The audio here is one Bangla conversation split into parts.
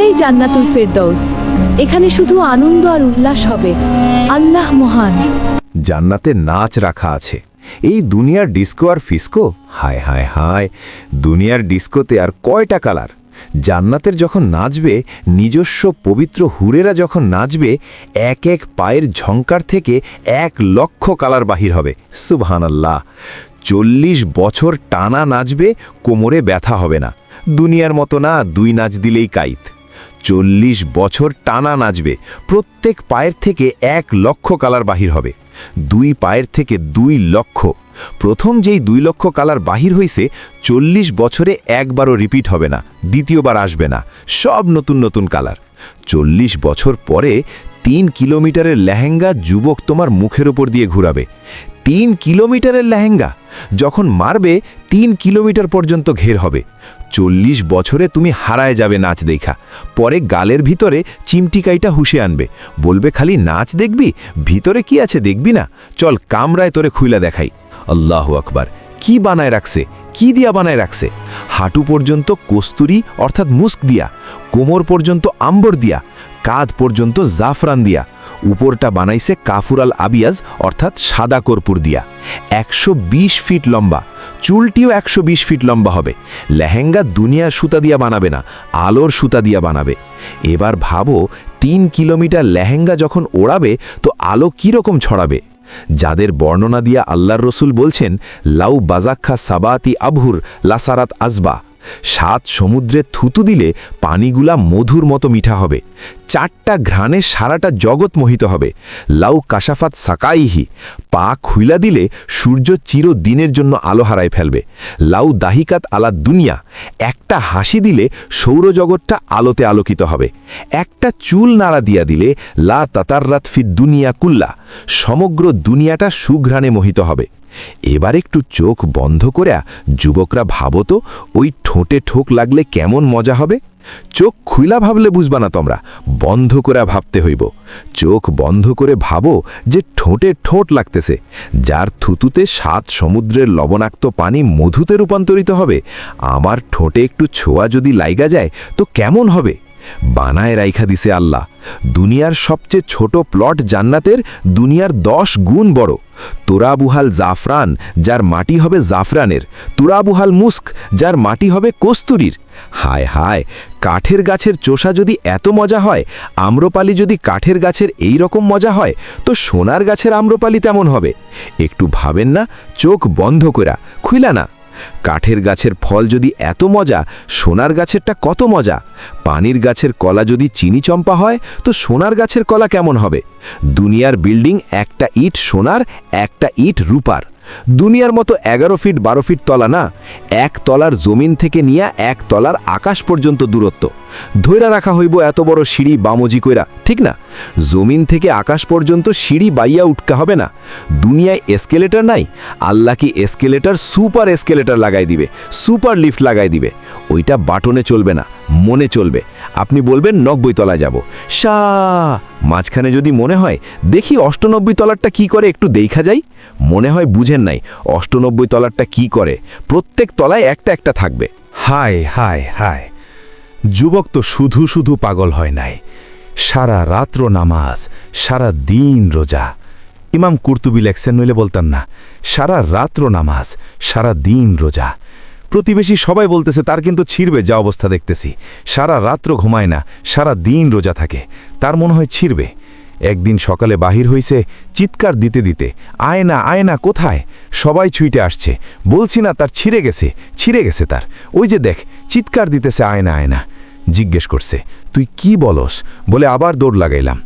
এটাই জান্নাতুল ফেরদৌস। এখানে শুধু আনন্দ আর উল্লাস হবে। আল্লাহ মহান। জান্নাতে নাচ রাখা আছে। এই দুনিয়ার ডিস্কো আর ফিস্কো, হায় হায় হায়, দুনিয়ার ডিস্কোতে আর কয়টা কালার। জান্নাতের যখন নাচবে, নিজস্ব পবিত্র হুরেরা যখন নাচবে, এক এক পায়ের ঝংকার থেকে 1,00,000 কালার বাহির হবে। সুবহানাল্লাহ। 40 বছর টানা নাচবে, কোমরে ব্যথা হবে না। দুনিয়ার মতো না, 2 নাচ দিলেই কাইত। 40 বছর টানা নাচবে, প্রত্যেক পায়ের থেকে 1,00,000 কালার বাহির হবে। 2 পায়ের থেকে 2 লক্ষ। প্রথম যেই 2 লক্ষ কালার বাহির হইছে, 40 বছরে একবারও রিপিট হবে না, দ্বিতীয়বার আসবে না, সব নতুন নতুন কালার। 40 বছর পরে 3 কিলোমিটারের লেহেঙ্গা যুবক তোমার মুখের ওপর দিয়ে ঘুরাবে। 3 কিলোমিটারের লেহেঙ্গা যখন মারবে, 3 কিলোমিটার পর্যন্ত ঘের হবে। 40 বছরে তুমি হারায় যাবে নাচ দেখা। পরে গালের ভিতরে চিমটিকাইটা হুশে আনবে, বলবে খালি নাচ দেখবি, ভিতরে কি আছে দেখবি না, চল কামরায় তোরে খুইলা দেখাই। আল্লাহু আকবার। কি বানায় রাখছে, কি দিয়া বানায় রাখছে? হাঁটু পর্যন্ত কস্তুরি অর্থাৎ মুস্ক দিয়া, কোমর পর্যন্ত আম্বর দিয়া, কাঁধ পর্যন্ত জাফরান দিয়া, উপরটা বানাইছে কাফুরাল আবিয়াজ অর্থাৎ সাদা কর্পূর দিয়া। 120 ফিট লম্বা, চুলটিও 120 ফিট লম্বা হবে। লেহেঙ্গা দুনিয়ার সুতা দিয়া বানাবে না, আলোর সুতা দিয়া বানাবে। এবার ভাবো, 3 কিলোমিটার লেহেঙ্গা যখন ওড়াবে, তো আলো কীরকম ছড়াবে। যাদের বর্ণনা দিয়া আল্লাহর রসুল বলছেন, লাউ বাজাক্ষা সাবাতি আবহুর লাসারাত আজবা, 7 সমুদ্রে থুতু দিলে পানিগুলা মধুর মতো মিঠা হবে। 4টা ঘ্রাণে সারাটা জগৎ মোহিত হবে। লাউ কাশাফাত সাকাইহি, পা খুইলা দিলে সূর্য চিরদিনের জন্য আলো হারায় ফেলবে। লাউ দাহিকাত আলা দুনিয়া, একটা হাসি দিলে সৌরজগৎটা আলোতে আলোকিত হবে। একটা চুল নাড়া দিয়া দিলে লা তাতাররাত ফি দুনিয়া কুল্লা, সমগ্র দুনিয়াটা সুঘ্রাণে মোহিত হবে। এবার একটু চোখ বন্ধ করে যুবকরা ভাবো তো, ওই ঠোঁটে ঠোক লাগলে কেমন মজা হবে। চোখ খুইলা ভাবলে বুঝবা না তোমরা, বন্ধ করে ভাবতে হইব। চোখ বন্ধ করে ভাবো যে ঠোঁটে ঠোঁট লাগতেছে, যার থুতুতে 7 সমুদ্রের লবণাক্ত পানি মধুতে রূপান্তরিত হবে। আমার ঠোঁটে একটু ছোঁয়া যদি লাইগা যায় তো কেমন হবে। বানায় রাইখা দিছে আল্লাহ। দুনিয়ার সবচেয়ে ছোট প্লট জান্নাতের দুনিয়ার 10 গুণ বড়। তুরাবুহাল জাফরান, যার মাটি হবে জাফরানের। তুরাবুহাল মুস্ক, যার মাটি হবে কস্তুরীর। হায় হায়, কাঠের গাছের চোষা যদি এত মজা হয়, আম্রপালি যদি কাঠের গাছের এই রকম মজা হয়, তো সোনার গাছের আম্রপালি তেমন হবে। একটু ভাবেন না, চোখ বন্ধ করা, খুইলা না। কাঠের গাছের ফল যদি এত মজা, সোনার গাছেরটা কত মজা। পানির গাছের কলা যদি চিনি চম্পা হয়, তো সোনার গাছের কলা কেমন হবে। দুনিয়ার বিল্ডিং, একটা ইট সোনার, একটা ইট রূপার। দুনিয়ার মতো 11 ফিট 12 ফিট তলা না, 1 তলার জমিন থেকে নিয়ে 1 তলার আকাশ পর্যন্ত দূরত্ব। ধৈরা রাখা হইব এত বড় সিঁড়ি বামজি কইরা, ঠিক না? জমিন থেকে আকাশ পর্যন্ত সিঁড়ি বাইয়া উঠতে হবে না। দুনিয়ায় এসকেলেটর নাই, আল্লাহ কি এসকেলেটর, সুপার এসকেলেটর লাগাই দিবে, সুপার লিফট লাগাই দিবে। ওইটা বাটনে চলবে না, মনে চলবে। আপনি বলবেন 90 তলায় যাব, মাঝখানে যদি মনে হয় দেখি 98 তলারটা কি করে, একটু দেখা যাই। মনে হয় বুঝেন নাই 98 তলারটা কি করে। প্রত্যেক তলায় একটা একটা থাকবে। হায় হায় হায়, যুবক তো শুধু শুধু পাগল হয় নাই, সারা রাত্র নামাজ, সারা দিন রোজা। ইমাম কুরতুবী লেখছেন, নইলে বলতাম না। সারা রাত্র নামাজ, সারা দিন রোজা। প্রতিবেশী সবাই বলতেছে তার কিন্তু ছিড়বে, যা অবস্থা দেখতেছি। সারা রাত্র ঘুমায় না, সারা দিন রোজা থাকে, তার মনে হয় ছিড়বে। একদিন সকালে বাহির হইছে, চিৎকার দিতে দিতে, আয় না আয় না, কোথায়? সবাই ছুটে আসছে, বলছি না তার ছিঁড়ে গেছে, ছিঁড়ে গেছে তার। ওই যে দেখ, চিৎকার দিতেছে, আয় না আয় না। জিজ্ঞেস করছে, তুই কি বলস? বলে আবার দৌড় লাগাইলাম।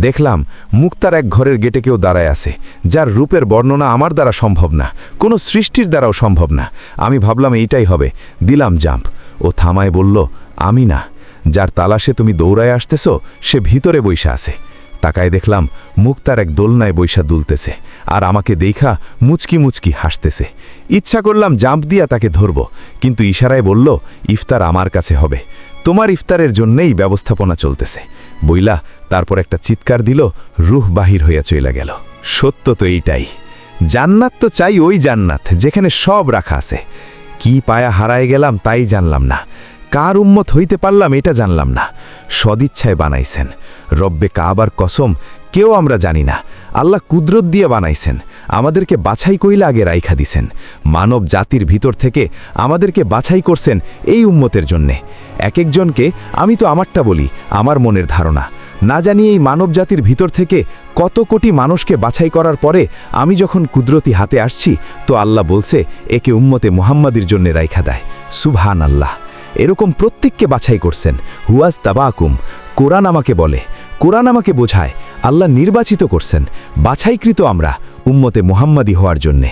দেখলাম মুক্তার এক ঘরের গেটে কেউ দাঁড়ায় আছে, যার রূপের বর্ণনা আমার দ্বারা সম্ভব না, কোনো সৃষ্টির দ্বারাও সম্ভব না। আমি ভাবলাম এইটাই হবে, দিলাম জাম্প। ও থামায় বলল, আমি না, যার তালাশে তুমি দৌড়ায় আসতেছ সে ভিতরে বইসা আছে। তাকায় দেখলাম মুক্তার এক দোলনায় বৈশা দুলতেছে, আর আমাকে দেখা মুচকি মুচকি হাসতেছে। ইচ্ছা করলাম জাম্প দিয়া তাকে ধরব, কিন্তু ইশারায় বলল, ইফতার আমার কাছে হবে, তোমার ইফতারের জন্যেই ব্যবস্থাপনা চলতেছে বইলা। তারপর একটা চিৎকার দিল, রুহ বাহির হইয়া চইলা গেল। সত্য তো এইটাই, জান্নাত তো চাই ওই জান্নাত যেখানে সব রাখা আছে। কি পায়া হারায় গেলাম তাই জানলাম না। কার উম্মত হইতে পারলাম এটা জানলাম না, সদিচ্ছায় বানাইছেন। রব্বে কাবার কসম, কেউ আমরা জানি না, আল্লাহ কুদরত দিয়ে বানাইছেন, আমাদেরকে বাছাই কইলা আগে রাইখা দিছেন। মানব জাতির ভিতর থেকে আমাদেরকে বাছাই করছেন এই উম্মতের জন্যে। এক একজনকে আমি তো আমারটা বলি, আমার মনের ধারণা, না জানি এই মানব জাতির ভিতর থেকে কত কোটি মানুষকে বাছাই করার পরে আমি যখন কুদরতি হাতে আসছি, তো আল্লাহ বলছে একে উম্মতে মুহাম্মাদির জন্য রাইখা দেয়। সুবহান আল্লাহ। এরকম প্রত্যেককে বাছাই করছেন। হুয়াজ তাবাকুম, কোরআন আমাকে বলে, কোরআন আমাকে বোঝায়, আল্লাহ নির্বাচিত করছেন, বাছাইকৃত আমরা উম্মতে মুহাম্মাদি হওয়ার জন্যে।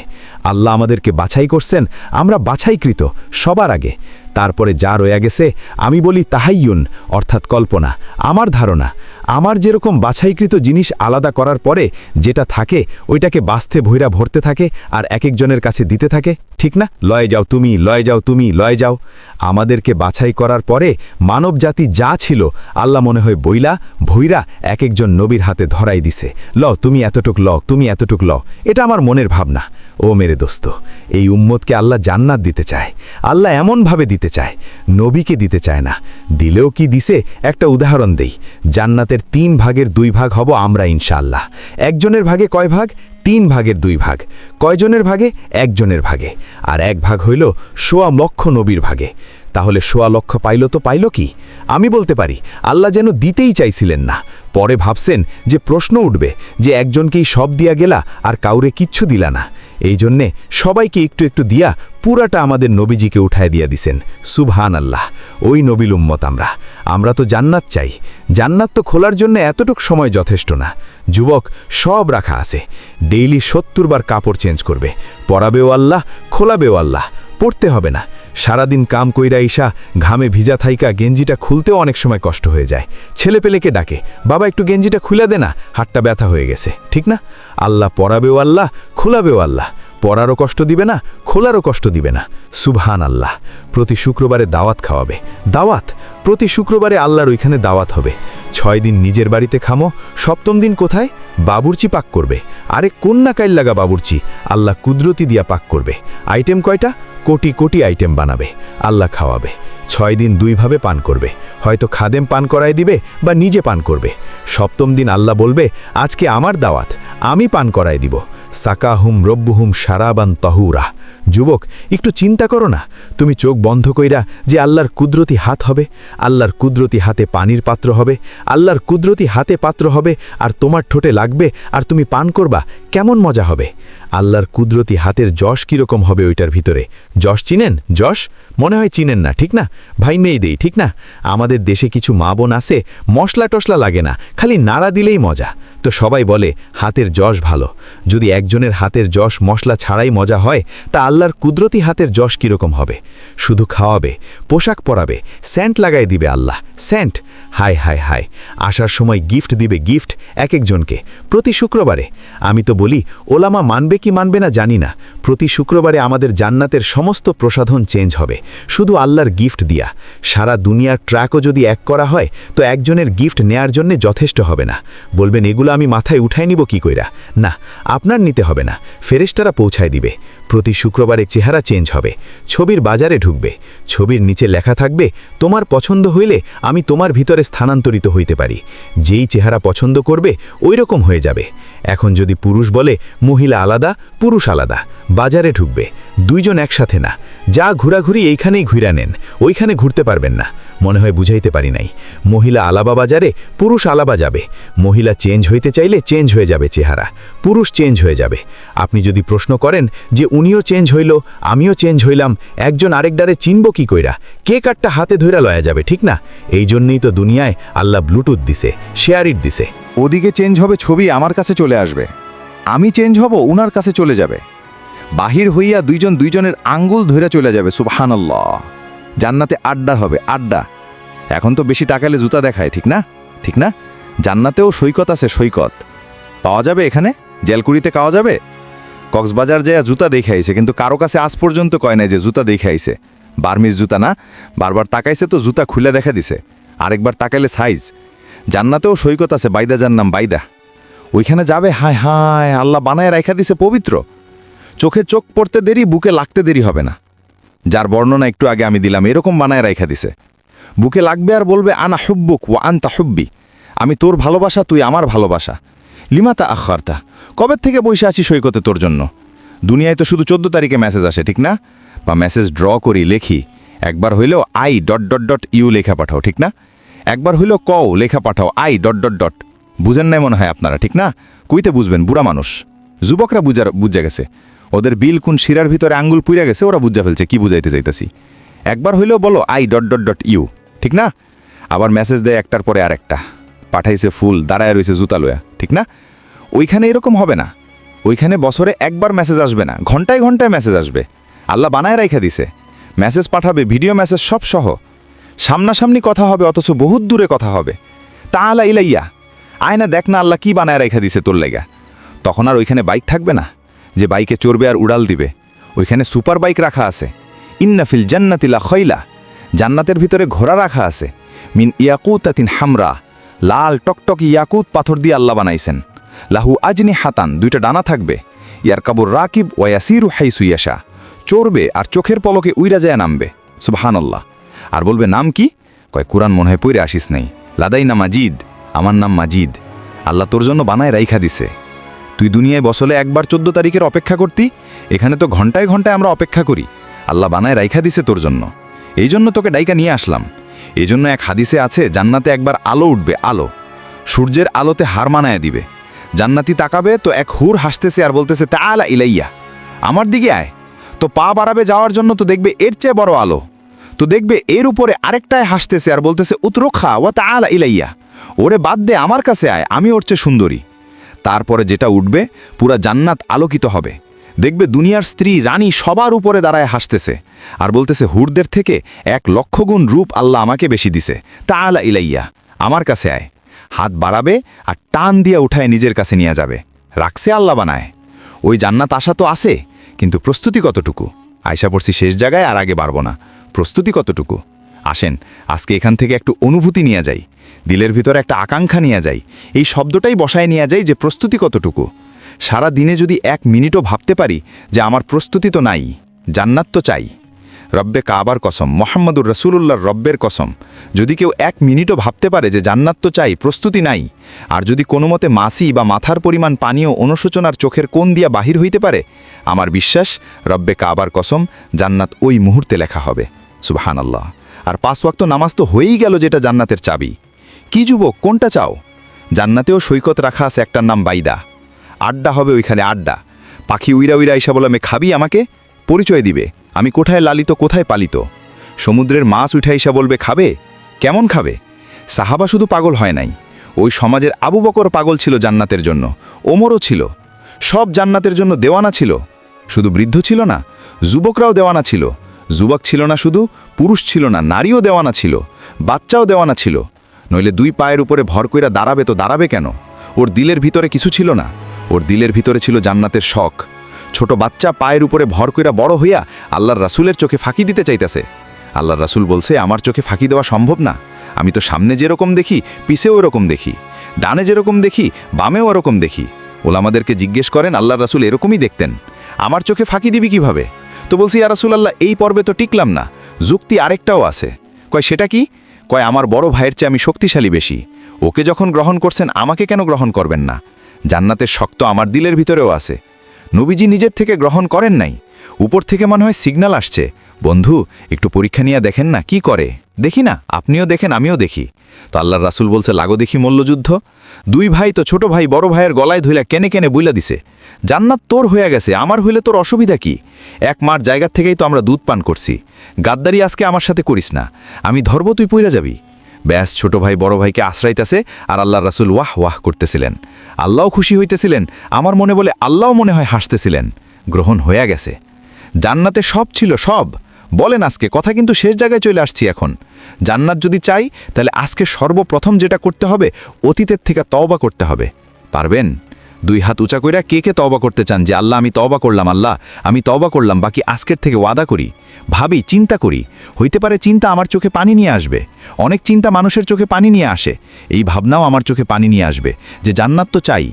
আল্লাহ আমাদেরকে বাছাই করছেন, আমরা বাছাইকৃত সবার আগে। তারপরে যা রয়ে গেছে আমি বলি তাহাইয়ুন, অর্থাৎ কল্পনা, আমার ধারণা। আমার যেরকম বাছাইকৃত জিনিস আলাদা করার পরে যেটা থাকে ওইটাকে বাস্তে ভৈরা ভরতে থাকে আর এক একজনের কাছে দিতে থাকে, ঠিক না? লয়ে যাও তুমি, লয়ে যাও তুমি, লয়ে যাও। আমাদেরকে বাছাই করার পরে মানব জাতি যা ছিল আল্লাহ মনে হয় বইলা ভৈরা এক একজন নবীর হাতে ধরাই দিছে, ল তুমি এতটুক ল, তুমি এতটুক ল। এটা আমার মনের ভাবনা। ও মেরে দোস্ত, এই উম্মতকে আল্লাহ জান্নাত দিতে চায়, আল্লাহ এমনভাবে দিতে চায়, নবীকে দিতে চায় না। দিলেও কি দিছে? একটা উদাহরণ দেই। জান্নাতের 3 ভাগের 2 ভাগ হব আমরা ইনশাআল্লাহ। একজনের ভাগে কয় ভাগ? 3 ভাগের 2 ভাগ। কয়জনের ভাগে? একজনের ভাগে। আর 1 ভাগ হইল 1.25 লক্ষ নবীর ভাগে। তাহলে 1.25 লক্ষ পাইল তো পাইল কি? আমি বলতে পারি আল্লাহ যেন দিতেই চাইছিলেন না। পরে ভাবছেন যে প্রশ্ন উঠবে যে একজনকেই সব দিয়া গেলা আর কাউরে কিচ্ছু দিলা না। এই জন্যে সবাইকে একটু একটু দিয়া পুরাটা আমাদের নবীজিকে উঠায় দিয়া দিছেন। সুবহান আল্লাহ। ওই নবীল উম্মত আমরা তো জান্নাত চাই। জান্নাত তো খোলার জন্য এতটুক সময় যথেষ্ট না। যুবক, সব রাখা আছে। ডেইলি 70 বার কাপড় চেঞ্জ করবে, পরাবেও আল্লাহ, খোলাবেও আল্লাহ, পড়তে হবে না। সারাদিন কাম কইরা ইসা ঘামে ভিজা থাইকা গেঞ্জিটা খুলতেও অনেক সময় কষ্ট হয়ে যায়। ছেলেপেলেকে ডাকে, বাবা একটু গেঞ্জিটা খুলে দে না, হাতটা ব্যথা হয়ে গেছে, ঠিক না? আল্লাহ পরাবেও আল্লাহ, খোলাবেও আল্লাহ, পরারও কষ্ট দিবে না, খোলারও কষ্ট দিবে না। সুবহান আল্লাহ। প্রতি শুক্রবারে দাওয়াত খাওয়াবে। দাওয়াত প্রতি শুক্রবারে আল্লাহর ওইখানে দাওয়াত হবে। 6 দিন নিজের বাড়িতে খামো, 7ম দিন কোথায়? বাবুর্চি পাক করবে। আরে কন্যা কাইল লাগা বাবুর্চি, আল্লাহ কুদরতি দিয়া পাক করবে। আইটেম কয়টা? কোটি কোটি আইটেম বানাবে, আল্লাহ খাওয়াবে। 6 দিন 2 ভাবে পান করবে, হয়তো খাদেম পান করায় দিবে বা নিজে পান করবে। 7ম দিন আল্লাহ বলবে আজকে আমার দাওয়াত, আমি পান করায় দিব। সাকাহুম রব্বুহুম শারাবান তাহুরা। যুবক, একটু চিন্তা করো না, তুমি চোখ বন্ধ কইরা যে আল্লাহর কুদরতি হাত হবে, আল্লাহর কুদরতি হাতে পানির পাত্র হবে, আল্লাহর কুদরতি হাতে পাত্র হবে আর তোমার ঠোঁটে লাগবে আর তুমি পান করবা, কেমন মজা হবে? আল্লাহর কুদরতি হাতের যশ কীরকম হবে ওইটার ভিতরে? যশ চিনেন? যশ মনে হয় চিনেন না, ঠিক না? ভাই মেয়ে দেই, ঠিক না? আমাদের দেশে কিছু মা বোন আছে, মশলা টশলা লাগে না, খালি নাড়া দিলেই মজা। তো সবাই বলে হাতের যশ ভালো। যদি একজনের হাতের যশ মশলা ছাড়াই মজা হয়, তা আল্লাহর কুদরতি হাতের যশ কীরকম হবে? শুধু খাওয়াবে, পোশাক পরাবে, সেন্ট লাগাই দিবে আল্লাহ, সেন্ট। হায় হায় হায়, আসার সময় গিফট দিবে, গিফট এক একজনকে প্রতি শুক্রবারে। আমি তো বলি ওলামা মানবে কি মানবে না জানি না, প্রতি শুক্রবারে আমাদের জান্নাতের সমস্ত প্রসাধন চেঞ্জ হবে শুধু আল্লাহর গিফট দিয়া। সারা দুনিয়ার ট্র্যাকও যদি এক করা হয় তো একজনের গিফট নেয়ার জন্যে যথেষ্ট হবে না। বলবেন এগুলো আমি মাথায় উঠাই নিব কি কইরা? না, আপনার নিতে হবে না, ফেরেশতারা পৌঁছায় দিবে। প্রতি শুক্রবারে চেহারা চেঞ্জ হবে, ছবির বাজারে ঢুকবে, ছবির নিচে লেখা থাকবে তোমার পছন্দ হইলে আমি তোমার ভিতরে স্থানান্তরিত হইতে পারি। যেই চেহারা পছন্দ করবে ওই রকম হয়ে যাবে। এখন যদি পুরুষ বলে মহিলা আলাদা, পুরুষ আলাদা, বাজারে ঢুকবে, 2 জন একসাথে না। যা ঘোরাঘুরি এইখানেই ঘুরা নেন, ওইখানে ঘুরতে পারবেন না। মনে হয় বুঝাইতে পারি নাই। মহিলা আলাবা বাজারে, পুরুষ আলাবা যাবে। মহিলা চেঞ্জ হইতে চাইলে চেঞ্জ হয়ে যাবে চেহারা, পুরুষ চেঞ্জ হয়ে যাবে। আপনি যদি প্রশ্ন করেন যে উনিও চেঞ্জ হইল, আমিও চেঞ্জ হইলাম, একজন আরেকডারে চিনব কি কইরা? কে কাটটা হাতে ধইরা লয়া যাবে, ঠিক না? এই জন্যই তো দুনিয়ায় আল্লাহ ব্লুটুথ দিছে, শেয়ারিট দিছে। ওদিকে চেঞ্জ হবে ছবি আমার কাছে চলে আসবে, আমি চেঞ্জ হব উনার কাছে চলে যাবে। বাহির হইয়া 2 জন 2 জনের আঙ্গুল ধইরা চলে যাবে। সুবহানাল্লাহ। জান্নাতে আড্ডা হবে, আড্ডা। এখন তো বেশি টাকালে জুতা দেখায়, ঠিক না? ঠিক না? জান্নাতেও সৈকত আছে, সৈকত পাওয়া যাবে। এখানে জেলকুড়িতে পাওয়া যাবে। কক্সবাজার যায় জুতা দেখাইছে, কিন্তু কারো কাছে আজ পর্যন্ত কয় নাই যে জুতা দেখাইছে। বার্মিজ জুতা না, বারবার তাকাইছে তো জুতা খুলে দেখা দিছে, আরেকবার তাকাইলে সাইজ। জান্নাতেও সৈকত আছে, বাইদা যার নাম বাইদা। ওইখানে যাবে, হায় হায়, আল্লাহ বানায় রাখা দিছে পবিত্র। চোখে চোখ পড়তে দেরি, বুকে লাগতে দেরি হবে না। যার বর্ণনা একটু আগে আমি দিলাম, এরকম বানায় রাখা দিছে। বুকে লাগবে আর বলবে আনা হুব্বুক ওয়া আনতা হুব্বি, আমি তোর ভালোবাসা, তুই আমার ভালোবাসা। লিমাতা আখারতা, কবে থেকে বসে আছি সৈকতে তোর জন্য। দুনিয়ায় তো শুধু 14 তারিখে মেসেজ আসে, ঠিক না? বা মেসেজ ড্র করি, লেখি, একবার হইলেও I.ইউ লেখা পাঠাও, ঠিক না? একবার হইলেও কও লেখা পাঠাও I. বুঝেন নাই মনে হয় আপনারা, ঠিক না? কইতে বুঝবেন, বুড়া মানুষ। যুবকরা বুঝা গেছে, ওদের বিল কোন শিরার ভিতরে আঙ্গুল পুইরা গেছে, ওরা বুঝা ফেলছে কি বুঝাইতে চাইতাছি। একবার হইলেও বলো I.ইউ, ঠিক না? আবার মেসেজ দেয় একটার পরে আরেকটা, পাঠাইছে ফুল, দাঁড়ায় রয়েছে জুতা লয়া, ঠিক না? ওইখানে এরকম হবে না। ওইখানে বছরে একবার মেসেজ আসবে না, ঘন্টায় ঘন্টায় মেসেজ আসবে। আল্লাহ বানায় রাইখা দিছে, মেসেজ পাঠাবে, ভিডিও মেসেজ সব সহ, সামনাসামনি কথা হবে, অথচ বহুত দূরে কথা হবে। তাআলা ইলাইয়া, আয় না দেখ না আল্লাহ কি বানায় রাইখা দিছে তোর লেগা। তখন আর ওইখানে বাইক থাকবে না যে বাইকে চড়বে আর উড়াল দিবে, ওইখানে সুপার বাইক রাখা আছে। ইন্নাফিল জান্নাতিলা খৈলা, জান্নাতের ভিতরে ঘোড়া রাখা আছে। মিন ইয়াকুতাতিন হামরা, লাল টকটক ইয়াকুত পাথর দিয়ে আল্লাহ বানাইছেন। লাহু আজনি হাতান, 2টা ডানা থাকবে। ইয়ার কাবুর রাকিব ওয়াসিরু হাইসু ইয়াশা, চড়বে আর চোখের পলকে উইরা যায় নামবে। সুবহানাল্লাহ। আর বলবে নাম কি? কয় কুরআন মনে হয় পইরা আসিস নাই। লাদাইনা মাজিদ, আমার নাম মাজিদ। আল্লাহ তোর জন্য বানায় রাইখা দিছে। তুই দুনিয়ায় বছরে একবার 14 তারিখের অপেক্ষা করতি, এখানে তো ঘন্টায় ঘন্টায় আমরা অপেক্ষা করি। আল্লাহ বানায় রাইখা দিছে তোর জন্য, এই জন্য তোকে ডাইকা নিয়ে আসলাম। এই জন্য এক হাদিসে আছে, জান্নাতে একবার আলো উঠবে, আলো, সূর্যের আলোতে হার মানায় দিবে। জান্নাতি তাকাবে তো এক হুর হাসতেছে আর বলতেছে তাআলা ইলাইয়া, আমার দিকে আয়। তো পা বাড়াবে যাওয়ার জন্য, তো দেখবে এর চেয়ে বড় আলো, তো দেখবে এর উপরে আরেকটায় হাসতেছে আর বলতেছে উতরুখা ওয়া তাআলা ইলাইয়া, ওরে বাদ দে, আমার কাছে আয়, আমি ওর চেয়ে সুন্দরী। তারপরে যেটা উঠবে, পুরা জান্নাত আলোকিত হবে। দেখবে দুনিয়ার স্ত্রী রানী সবার উপরে দাঁড়ায় হাসতেছে আর বলতেছে হুরদের থেকে 1,00,000 গুণ রূপ আল্লাহ আমাকে বেশি দিছে, তাআলা ইলাইয়া, আমার কাছে আয়। হাত বাড়াবে আর টান দিয়ে উঠায় নিজের কাছে নিয়ে যাবে। রাখছে আল্লাহ বানায়। ওই জান্নাত আশা তো আছে, কিন্তু প্রস্তুতি কতটুকু? আয়সা পড়ছি শেষ জায়গায়, আর আগে বাড়ব না। প্রস্তুতি কতটুকু? আসেন আজকে এখান থেকে একটু অনুভূতি নিয়ে যাই, দিলের ভিতরে একটা আকাঙ্ক্ষা নিয়ে যাই, এই শব্দটাই বসায় নিয়ে যাই যে প্রস্তুতি কতটুকু। সারা দিনে যদি 1 মিনিটও ভাবতে পারি যে আমার প্রস্তুতি তো নাই, জান্নাত তো চাই। রব্বে কাবার কসম, মোহাম্মদুর রাসূলুল্লাহর রব্বের কসম, যদি কেউ 1 মিনিটও ভাবতে পারে যে জান্নাত তো চাই, প্রস্তুতি নাই, আর যদি কোনো মতে মাসি বা মাথার পরিমাণ পানীয় অনুশোচনার চোখের কোণ দিয়া বাহির হইতে পারে, আমার বিশ্বাস রব্বে কাবার কসম, জান্নাত ওই মুহূর্তে লেখা হবে। সুবহানাল্লাহ। আর 5 ওয়াক্ত নামাজ তো হয়েই গেল, যেটা জান্নাতের চাবি। কি যুবক, কোনটা চাও? জান্নাতেও সৈকত রাখা আছে, একটার নাম বাইদা। আড্ডা হবে ওইখানে, আড্ডা। পাখি উইরা উইরা আইসা বলে আমি খাবি, আমাকে পরিচয় দিবে, আমি কোথায় লালিত কোথায় পালিত। সমুদ্রের মাছ উঠে আইসা বলবে খাবে, কেমন খাবে। সাহাবা শুধু পাগল হয় নাই, ওই সমাজের আবু বকর পাগল ছিল জান্নাতের জন্য, ওমরও ছিল। সব জান্নাতের জন্য দেওয়ানা ছিল। শুধু বৃদ্ধ ছিল না, যুবকরাও দেওয়ানা ছিল। যুবক ছিল না শুধু, পুরুষ ছিল না, নারীও দেওয়ানা ছিল, বাচ্চাও দেওয়ানা ছিল। নইলে 2 পায়ের উপরে ভর কইরা দাঁড়াবে তো দাঁড়াবে কেন? ওর দিলের ভিতরে কিছু ছিল না, ওর দিলের ভিতরে ছিল জান্নাতের শখ। ছোট বাচ্চা পায়ের উপরে ভর কইরা বড় হইয়া আল্লাহর রাসূলের চোখে ফাঁকি দিতে চাইতেছে। আল্লাহর রাসূল বলছে, আমার চোখে ফাঁকি দেওয়া সম্ভব না। আমি তো সামনে যেরকম দেখি, পিছেও এরকম দেখি, ডানে যেরকম দেখি, বামেও এরকম দেখি। ওলামাদেরকে জিজ্ঞেস করেন, আল্লাহর রাসূল এরকমই দেখতেন, আমার চোখে ফাঁকি দিবি কিভাবে? তো বলছি, ইয়া রাসূলুল্লাহ, এই পর্বে তো টিকলাম না, যুক্তি আরেকটাও আছে। কয় সেটা কি? কয় আমার বড় ভাইয়ের চেয়ে আমি শক্তিশালী বেশি, ওকে যখন গ্রহণ করছেন আমাকে কেন গ্রহণ করবেন না? জান্নাতের শক্ত আমার দিলের ভিতরেও আছে। নবীজি নিজের থেকে গ্রহণ করেন নাই, উপর থেকে মনে হয় সিগন্যাল আসছে, বন্ধু একটু পরীক্ষা নিয়ে দেখেন না কি করে। দেখি না, আপনিও দেখেন আমিও দেখি। তো আল্লাহর রাসূল বলছে, লাগো দেখি মল্লযুদ্ধ। 2 ভাই তো ছোট ভাই বড় ভাইয়ের গলায় ধইলা কেনে কেনে বইলা দিছে, জান্নাত তোর হয়ে গেছে, আমার হইলে তোর অসুবিধা কি? 1 মার জায়গা থেকেই তো আমরা দুধ পান করছি, গাদ্দারি আজকে আমার সাথে করিস না, আমি ধরব তুই পইরা যাবি। ব্যাস, ছোট ভাই বড় ভাইকে আশ্রাইতেছে আর আল্লাহর রাসূল ওয়াহ ওয়াহ করতেছিলেন। আল্লাহও খুশি হইতেছিলেন, আমার মনে বলে আল্লাহও মনে হয় হাসতেছিলেন। গ্রহণ হয়ে গেছে, জান্নাতে সব ছিল, সব। বলেন আজকে কথা কিন্তু শেষ জায়গায় চলে আসছি এখন। জান্নাত যদি চাই, তাহলে আজকে সর্বপ্রথম যেটা করতে হবে, অতীতের থেকে তওবা করতে হবে। পারবেন? 2 হাত উঁচা কইরা কে কে তওবা করতে চান যে আল্লাহ আমি তওবা করলাম, আল্লাহ আমি তওবা করলাম, বাকি আজকের থেকে ওয়াদা করি। ভাবি, চিন্তা করি, হইতে পারে চিন্তা আমার চোখে পানি নিয়ে আসবে। অনেক চিন্তা মানুষের চোখে পানি নিয়ে আসে, এই ভাবনাও আমার চোখে পানি নিয়ে আসবে যে জান্নাত তো চাই।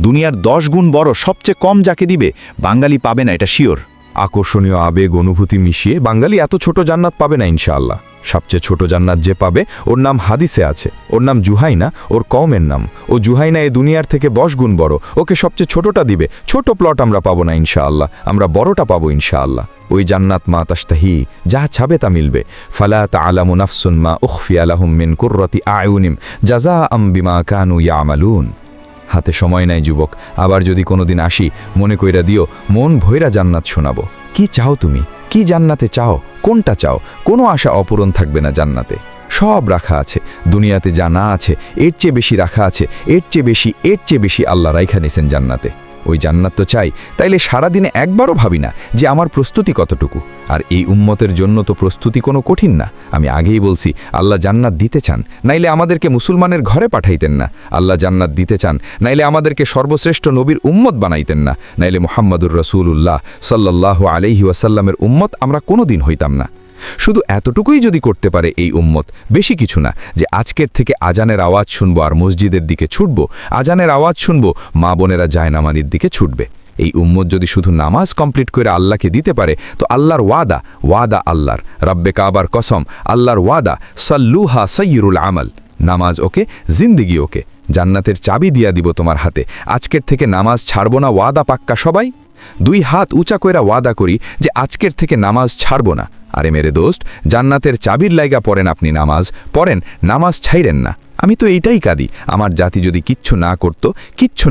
দুনিয়ার 10 গুণ বড় সবচেয়ে কম যাকে দিবে, বাঙালি পাবে না, এটা শিওর। আকর্ষণীয় আবেগ অনুভূতি মিশিয়ে বাঙালি এত ছোট জান্নাত পাবে না ইনশাআল্লাহ। সবচেয়ে ছোট জান্নাত যে পাবে ওর নাম হাদিসে আছে, ওর নাম জুহাইনা, ওর কওমের নাম। ও জুহাইনা এই দুনিয়ার থেকে 10 গুণ বড়, ওকে সবচেয়ে ছোটটা দিবে। ছোট প্লট আমরা পাবো না ইনশাআল্লাহ, আমরা বড়টা পাবো ইনশাআল্লাহ। ওই জান্নাত মা তাশতাহি, যা ছাবে তা মিলবে। ফালা তাআলামু নাফসুন মা উখফিয়া লাহুম মিন কুররাতি আয়ুনিম জাযাআম বিমা কানু ইয়ামালুন। হাতে সময় নাই যুবক, আবার যদি কোনোদিন আসি মনে কইরা দিও, মন ভৈরা জান্নাত শোনাবো। কি চাও তুমি? কি জান্নাতে চাও? কোনটা চাও? কোনো আশা অপূরণ থাকবে না জান্নাতে। সব রাখা আছে দুনিয়াতে, যা না আছে এর চেয়ে বেশি রাখা আছে, এর চেয়ে বেশি আল্লাহ রাইখা নিছেন জান্নাতে। ওই জান্নাত তো চাই, তাইলে সারাদিনে একবারও ভাবি না যে আমার প্রস্তুতি কতটুকু। আর এই উম্মতের জন্য তো প্রস্তুতি কোনো কঠিন না। আমি আগেই বলছি, আল্লাহ জান্নাত দিতে চান, নাইলে আমাদেরকে মুসলমানের ঘরে পাঠাইতেন না। আল্লাহ জান্নাত দিতে চান, নাইলে আমাদেরকে সর্বশ্রেষ্ঠ নবীর উম্মত বানাইতেন না। নাইলে মুহাম্মাদুর রাসূলুল্লাহ সাল্লাল্লাহু আলাইহি ওয়াসাল্লামের উম্মত আমরা কোনোদিন হইতাম না। শুধু এতটুকুই যদি করতে পারে এই উম্মত, বেশি কিছু না, যে আজকের থেকে আজানের আওয়াজ শুনবো আর মসজিদের দিকে ছুটব, আজানের আওয়াজ শুনবো মা বোনেরা জায়নামাজের দিকে ছুটবে। এই উম্মত যদি শুধু নামাজ কমপ্লিট করে আল্লাহকে দিতে পারে, তো আল্লাহর ওয়াদা আল্লাহর, রব্বে কাবার কসম, আল্লাহর ওয়াদা, সাল্লুহা সাইয়্যিরুল আমাল। নামাজ ওকে, জিন্দেগি ওকে, জান্নাতের চাবি দিয়া দিব তোমার হাতে। আজকের থেকে নামাজ ছাড়বো না, ওয়াদা পাক্কা সবাই? 2 হাত উঁচা কইরা ওয়াদা করি যে আজকের থেকে নামাজ ছাড়ব না। আরে মেরে দোস্ত, জান্নাতের চাবির লাইগা পড়েন আপনি নামাজ, পড়েন, নামাজ ছাইরেন না। আমি তো এইটাই কাঁদি, আমার জাতি যদি কিচ্ছু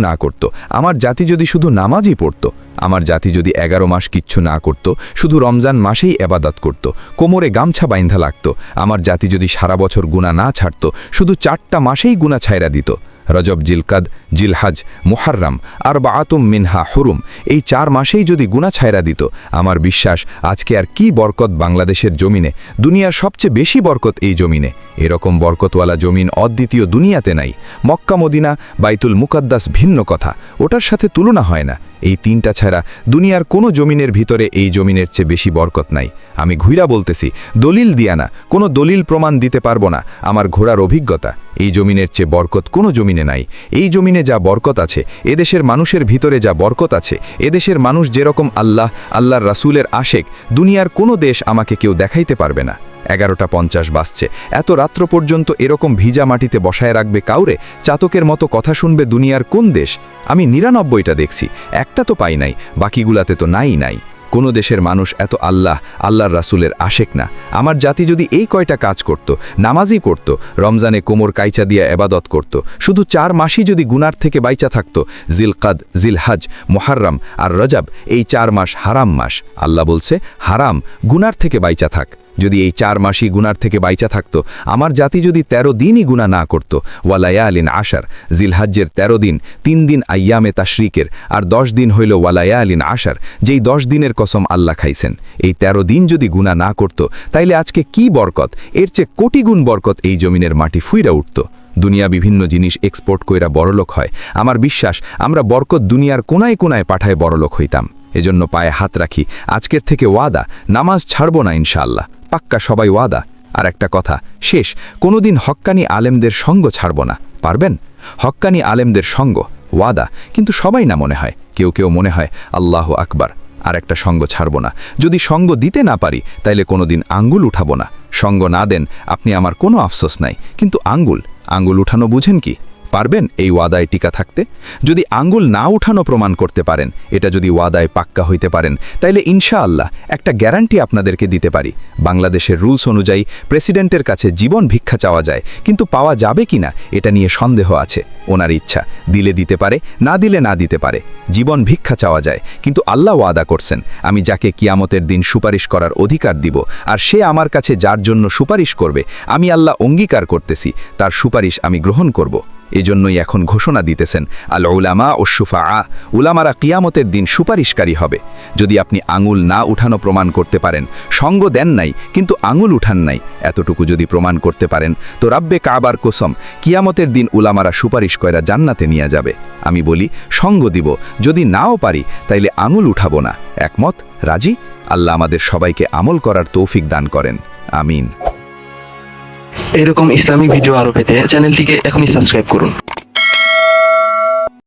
না করত, আমার জাতি যদি শুধু নামাজই পড়ত, আমার জাতি যদি 11 মাস কিচ্ছু না করত, শুধু রমজান মাসেই ইবাদত করত, কোমরে গামছা বাইন্ধা লাগত, আমার জাতি যদি সারা বছর গুনাহ না ছাড়ত, শুধু 4টা মাসেই গুনাহ ছাইরা দিত, রজব, জিলকাদ, জিলহাজ, মুহাররম, আরবাআতুম মিনহা হুরুম, এই 4 মাসেই যদি গুনাহ ছাইরা দিত, আমার বিশ্বাস আজকে আর কি বরকত বাংলাদেশের জমিনে, দুনিয়ার সবচেয়ে বেশি বরকত এই জমিনে। এরকম বরকতওয়ালা জমিন অদ্বিতীয় দুনিয়াতে নাই। মক্কা মদিনা, বাইতুল মুকাদ্দাস ভিন্ন কথা, ওটার সাথে তুলনা হয় না। এই 3টা ছাড়া দুনিয়ার কোনো জমিনের ভিতরে এই জমিনের চেয়ে বেশি বরকত নাই। আমি ঘুইরা বলতেছি, দলিল দিয়া না, কোনো দলিল প্রমাণ দিতে পারবো না, আমার ঘোরার অভিজ্ঞতা। এই জমিনের চেয়ে বরকত কোনো জমিনে নাই। এই জমিনে যা বরকত আছে, এদেশের মানুষের ভিতরে যা বরকত আছে, এদেশের মানুষ যেরকম আল্লাহর রাসূলের আশেক, দুনিয়ার কোনো দেশ আমাকে কেউ দেখাইতে পারবে না। 11:50 বাজছে, এত রাত্র পর্যন্ত এরকম ভিজা মাটিতে বসায় রাখবে কাউরে? চাতকের মতো কথা শুনবে দুনিয়ার কোন দেশ? আমি 99টা দেখছি, একটা তো পাই নাই, বাকিগুলাতে তো নাই। কোনো দেশের মানুষ এত আল্লাহর রাসূলের আশেক না। আমার জাতি যদি এই কয়টা কাজ করত, নামাজই করত, রমজানে কোমর কাইচা দিয়া ইবাদত করত, শুধু 4 মাসই যদি গুনার থেকে বাইচা থাকত, জিলকাদ, জিলহাজ, মুহাররম আর রজব, এই 4 মাস হারাম মাস। আল্লাহ বলছে হারাম, গুনার থেকে বাইচা থাক। যদি এই 4 মাসই গুনার থেকে বাইচা থাকতো, আমার জাতি যদি 13 দিনই গুনাহ না করত, ওয়ালায়ালিন আশার, জিলহাজ্জের 13 দিন, 3 দিন আইয়ামে তাশরিকের, আর 10 দিন হইল ওয়ালায়ালিন আশার, যেই 10 দিনের কসম আল্লাহ খাইছেন। এই 13 দিন যদি গুনাহ না করত, তাইলে আজকে কি বরকত, এর চেয়ে কোটি গুণ বরকত এই জমিনের মাটি ফুইরা উঠত। দুনিয়া বিভিন্ন জিনিস এক্সপোর্ট কইরা বড়লোক হয়। আমার বিশ্বাস আমরা বরকত দুনিয়ার কোনায় কোনায় পাঠায় বড়লোক হইতাম। এজন্য পায়ে হাত রাখি, আজকের থেকে ওয়াদা, নামাজ ছাড়ব না ইনশাআল্লাহ, পাক্কা সবাই ওয়াদা। আর একটা কথা শেষ, কোনোদিন হক্কানি আলেমদের সঙ্গ ছাড়ব না। পারবেন? হক্কানি আলেমদের সঙ্গ, ওয়াদা। কিন্তু সবাই না মনে হয়, কেউ মনে হয় আল্লাহু আকবার। আর একটা সঙ্গ ছাড়ব না। যদি সঙ্গ দিতে না পারি, তাইলে কোনোদিন আঙ্গুল উঠাবো না। সঙ্গ না দেন আপনি, আমার কোনো আফসোস নাই, কিন্তু আঙ্গুল উঠানো বুঝেন কি? পারবেন এই ওয়াদায় টিকা থাকতে? যদি আঙ্গুল না উঠানো প্রমাণ করতে পারেন, এটা যদি ওয়াদায় পাক্কা হইতে পারেন, তাইলে ইনশাআল্লাহ একটা গ্যারান্টি আপনাদেরকে দিতে পারি। বাংলাদেশের রুলস অনুযায়ী প্রেসিডেন্টের কাছে জীবন ভিক্ষা চাওয়া যায়, কিন্তু পাওয়া যাবে কিনা এটা নিয়ে সন্দেহ আছে। ওনার ইচ্ছা, দিলে দিতে পারে, না দিলে না দিতে পারে। জীবন ভিক্ষা চাওয়া যায়, কিন্তু আল্লাহ ওয়াদা করছেন, আমি যাকে কিয়ামতের দিন সুপারিশ করার অধিকার দিব, আর সে আমার কাছে যার জন্য সুপারিশ করবে, আমি আল্লাহ অঙ্গীকার করতেছি তার সুপারিশ আমি গ্রহণ করব। এজন্যই এখন ঘোষণা দিতেছেন, আল উলামা ও শুফাআ, উলামারা কিয়ামতের দিন সুপারিশকারী হবে। যদি আপনি আঙুল না উঠানো প্রমাণ করতে পারেন, সঙ্গ দেন নাই কিন্তু আঙুল উঠান নাই, এতটুকু যদি প্রমাণ করতে পারেন, তো রাব্বে কাবার কসম, কিয়ামতের দিন উলামারা সুপারিশ কইরা জান্নাতে নিয়ে যাবে। আমি বলি সঙ্গ দিব, যদি নাও পারি তাইলে আঙুল উঠাবো না। একমত? রাজি? আল্লাহ আমাদের সবাইকে আমল করার তৌফিক দান করেন, আমিন। এরকম ইসলামিক ভিডিও আরো পেতে চ্যানেলটিকে এখনই সাবস্ক্রাইব করুন।